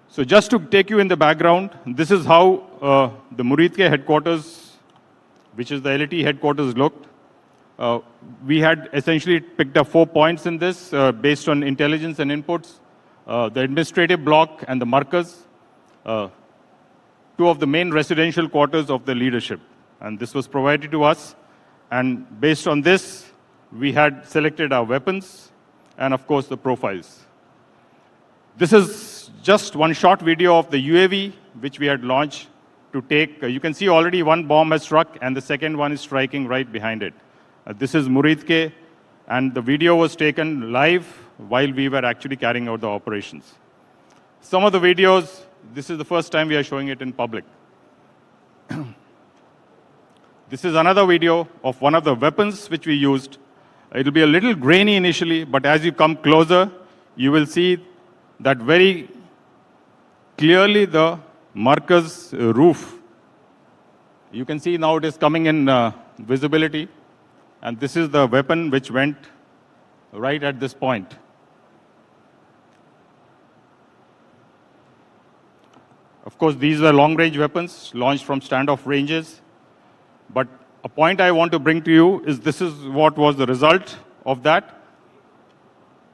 So just to take you in the background, this is how the Muridke headquarters, which is the LeT headquarters, looked. We had essentially picked up 4 points in this based on intelligence and inputs, the administrative block and the markers, two of the main residential quarters of the leadership. And this was provided to us. And based on this, we had selected our weapons and, of course, the profiles. This is just one short video of the UAV, which we had launched to take. You can see already one bomb has struck, and the second one is striking right behind it. This is Muridke, and the video was taken live while we were actually carrying out the operations. Some of the videos, this is the first time we are showing it in public. This is another video of one of the weapons which we used. It will be a little grainy initially, but as you come closer, you will see that very clearly the marker's roof. You can see now it is coming in visibility. And this is the weapon which went right at this point. Of course, these were long-range weapons launched from standoff ranges. But a point I want to bring to you is this is what was the result of that.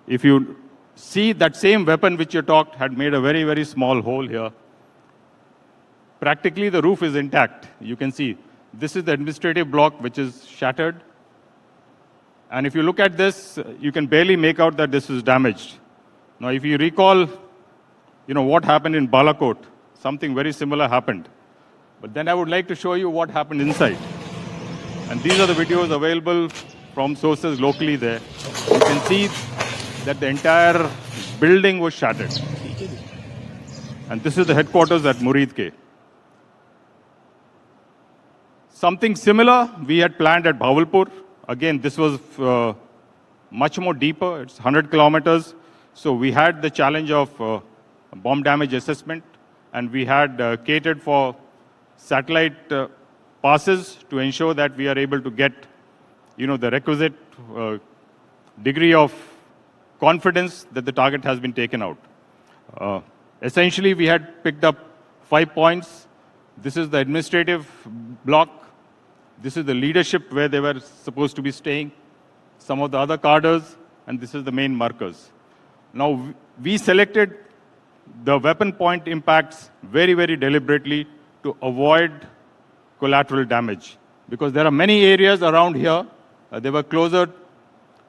If you see that same weapon which you talked had made a very, very small hole here. Practically, the roof is intact. You can see this is the administrative block which is shattered. And if you look at this, you can barely make out that this is damaged. Now, if you recall, what happened in Balakot, something very similar happened. But then I would like to show you what happened inside. And these are the videos available from sources locally there. You can see that the entire building was shattered. And this is the headquarters at Muridke. Something similar we had planned at Bhavalpur. Again, this was much more deeper. It's 100 kilometers. So we had the challenge of bomb damage assessment, and we had catered for satellite passes to ensure that we are able to get, the requisite degree of confidence that the target has been taken out. Essentially, we had picked up 5 points. This is the administrative block. This is the leadership where they were supposed to be staying. Some of the other cadres, and this is the main markers. Now, we selected the weapon point impacts very, very deliberately to avoid collateral damage. Because there are many areas around here. They were closer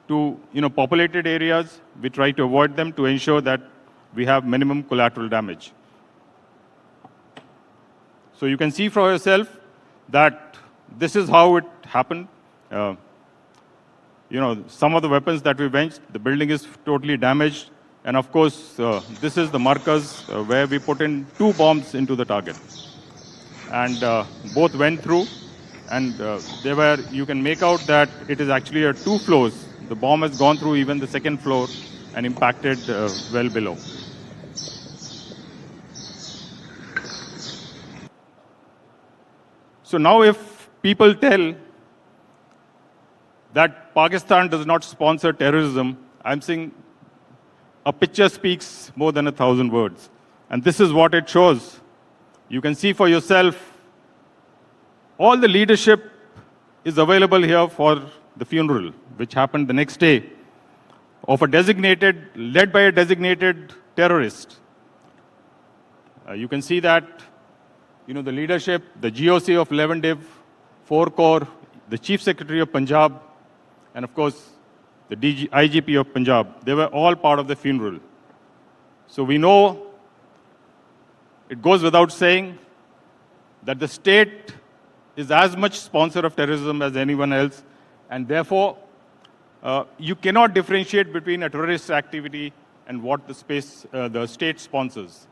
to populated areas. We try to avoid them to ensure that we have minimum collateral damage. So you can see for yourself that this is how it happened. Some of the weapons that we benched, the building is totally damaged. And of course, this is the markers where we put in 2 bombs into the target. And both went through. And you can make out that it is actually 2 floors. The bomb has gone through even the 2nd floor and impacted well below. So now if people tell that Pakistan does not sponsor terrorism, I'm saying a picture speaks more than 1,000 words. And this is what it shows. You can see for yourself, all the leadership is available here for the funeral, which happened the next day, of led by a designated terrorist. You can see that, the leadership, the GOC of 11 Div, 4 Corps, the Chief Secretary of Punjab, and of course, the IGP of Punjab, they were all part of the funeral. So we know, it goes without saying, that the state is as much sponsor of terrorism as anyone else, and therefore, you cannot differentiate between a terrorist activity and what the state sponsors.